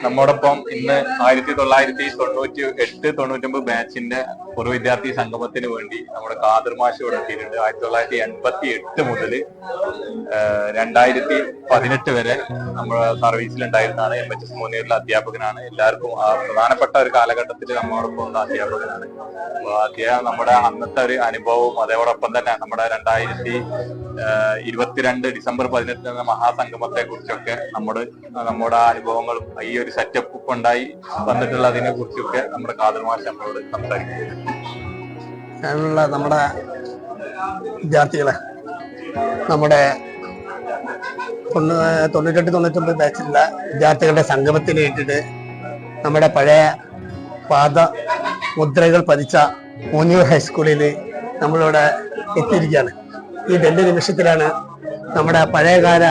നമ്മോടൊപ്പം ഇന്ന് 1998-99 ബാച്ചിന്റെ പൂർവ്വ വിദ്യാർത്ഥി സംഗമത്തിന് വേണ്ടി നമ്മുടെ ഖാദർ മാഷ് ഇവിടെ എത്തിയിട്ടുണ്ട്. 1988 മുതൽ 2018 വരെ നമ്മുടെ സർവീസിലുണ്ടായിരുന്നതാണ്. MHS മുന്നേറിലെ അധ്യാപകനാണ്. എല്ലാവർക്കും പ്രധാനപ്പെട്ട ഒരു കാലഘട്ടത്തിൽ നമ്മോടൊപ്പം ഉള്ള അധ്യാപകനാണ്. അദ്ദേഹം നമ്മുടെ അന്നത്തെ ഒരു അനുഭവവും അതോടൊപ്പം തന്നെ നമ്മുടെ 2022 ഡിസംബർ 18 എന്ന മഹാസംഗമത്തെ കുറിച്ചൊക്കെ നമ്മുടെ അനുഭവങ്ങളും ഈ ഒരു സെറ്റപ്പ് ഉണ്ടായി വന്നിട്ടുള്ളതിനെ കുറിച്ചൊക്കെ നമ്മുടെ ഖാദർ മാഷ് നമ്മളോട് സംസാരിക്കുന്നത്. നമ്മുടെ വിദ്യാർത്ഥികളെ നമ്മുടെ 98-99 ബാച്ചിലുള്ള വിദ്യാർത്ഥികളുടെ സംഗമത്തിന് വേണ്ടിയിട്ട് നമ്മുടെ പഴയ പാത മുദ്രകൾ പതിച്ച മൂന്നിയൂർ ഹൈസ്കൂളിൽ നമ്മളിവിടെ എത്തിയിരിക്കുകയാണ്. ഈ രണ്ട് നിമിഷത്തിലാണ് നമ്മുടെ പഴയകാല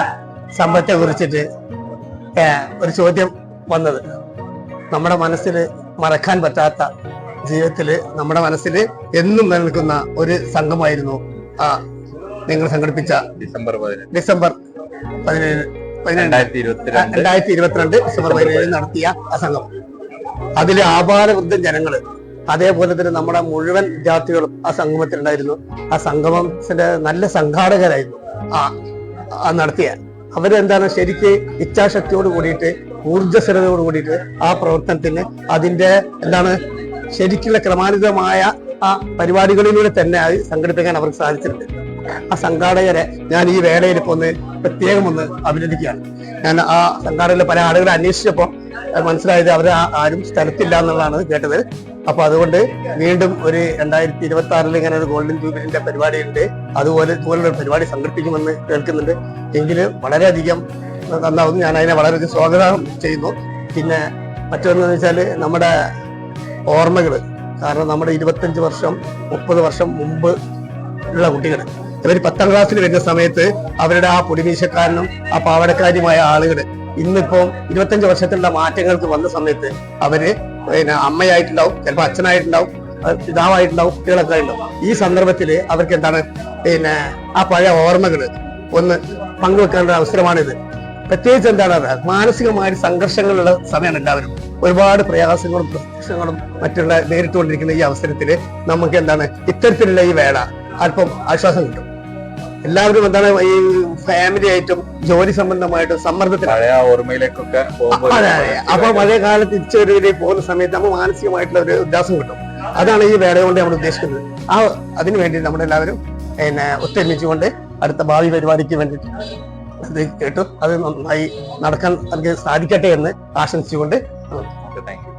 സമ്പത്തെ കുറിച്ചിട്ട് ഒരു ചോദ്യം വന്നത്. നമ്മുടെ മനസ്സിൽ മറക്കാൻ പറ്റാത്ത, ജീവിതത്തിൽ നമ്മുടെ മനസ്സിൽ എന്നും നിലനിൽക്കുന്ന ഒരു സംഘമായിരുന്നു നിങ്ങൾ സംഘടിപ്പിച്ച ഡിസംബർ 17 2022 ഡിസംബർ 17 നടത്തിയ ആ സംഘം. അതിലെ ആപാലവൃദ്ധം ജനങ്ങള്, അതേപോലെ തന്നെ നമ്മുടെ മുഴുവൻ വിദ്യാർത്ഥികളും ആ സംഗമത്തിലുണ്ടായിരുന്നു. ആ സംഗമത്തിന്റെ നല്ല സംഘാടകരായിരുന്നു നടത്തിയ. അവരെന്താണ് ശരിക്ക് ഇച്ഛാശക്തിയോട് കൂടിയിട്ട്, ഊർജ്ജസ്വലതയോട് കൂടിയിട്ട് ആ പ്രവർത്തനത്തിന് അതിന്റെ ശരിക്കുള്ള ക്രമാനുഗതമായ ആ പരിപാടികളിലൂടെ തന്നെ അത് സംഘടിപ്പിക്കാൻ അവർക്ക് സാധിച്ചിട്ടുണ്ട്. ആ സംഘാടകരെ ഞാൻ ഈ വേളയിൽ ഇപ്പോൾ പ്രത്യേകം അഭിനന്ദിക്കുകയാണ്. ഞാൻ ആ സംഘാടകരിലെ പല ആളുകളെ അന്വേഷിച്ചപ്പോൾ മനസ്സിലായത് അവർ ആരും സ്ഥലത്തില്ല എന്നുള്ളതാണ് കേട്ടത്. അപ്പൊ അതുകൊണ്ട് വീണ്ടും ഒരു 2026 ഇങ്ങനെ ഒരു ഗോൾഡൻ ജൂബിലിന്റെ പരിപാടി ഉണ്ട്. ഇതുപോലുള്ള പരിപാടി സംഘടിപ്പിക്കുമെന്ന് കേൾക്കുന്നുണ്ട്. എങ്കിലും വളരെയധികം നന്നാവുന്നു. ഞാൻ അതിനെ വളരെയധികം സ്വാഗതം ചെയ്യുന്നു. പിന്നെ മറ്റൊന്നെന്ന് വെച്ചാൽ നമ്മുടെ ഓർമ്മകൾ, കാരണം നമ്മുടെ 25 വർഷം 30 വർഷം മുമ്പ് ഉള്ള കുട്ടികൾ, ഇവർ 10ാം ക്ലാസ്സിൽ വരുന്ന സമയത്ത് അവരുടെ ആ പൊടിമീശക്കാരനും ആ പാവടക്കാരിയുമായ ആളുകൾ ഇന്നിപ്പോ 25 വർഷത്തിലുള്ള മാറ്റങ്ങൾക്ക് വന്ന സമയത്ത് അവര് അമ്മയായിട്ടുണ്ടാവും, ചിലപ്പോൾ അച്ഛനായിട്ടുണ്ടാവും, പിതാവായിട്ടുണ്ടാവും, കുട്ടികളൊക്കെ ഉണ്ടാവും. ഈ സന്ദർഭത്തില് അവർക്ക് ആ പഴയ ഓർമ്മകൾ ഒന്ന് പങ്കുവെക്കേണ്ട അവസരമാണിത്. പ്രത്യേകിച്ച് മാനസികമായ സംഘർഷങ്ങളുള്ള സമയമാണ് എല്ലാവരും. ഒരുപാട് പ്രയാസങ്ങളും പ്രശ്നങ്ങളും മറ്റുള്ള നേരിട്ടുകൊണ്ടിരിക്കുന്ന ഈ അവസരത്തില് നമുക്ക് ഇത്തരത്തിലുള്ള ഈ വേള അല്പം ആശ്വാസം കിട്ടും. എല്ലാവരും ഈ ഫാമിലി ആയിട്ടും ജോലി സംബന്ധമായിട്ടും സമ്മർദ്ദത്തിലാണ്. ഓർമ്മയിലേക്കൊക്കെ അപ്പൊ പഴയ കാലത്ത് തിരിച്ചുവരവിലേക്ക് പോകുന്ന സമയത്ത് നമുക്ക് മാനസികമായിട്ടുള്ള ഒരു ഉല്ലാസം കിട്ടും. അതാണ് ഈ വേള കൊണ്ട് നമ്മൾ ഉദ്ദേശിക്കുന്നത്. അതിനുവേണ്ടി നമ്മളെല്ലാവരും ഒത്തൊരുമിച്ചുകൊണ്ട് അടുത്ത ഭാവി പരിപാടിക്ക് വേണ്ടിയിട്ട് ഇത് കേട്ടു. അത് നന്നായി നടക്കാൻ സാധിക്കട്ടെ എന്ന് ആശംസിച്ചുകൊണ്ട് താങ്ക് യു.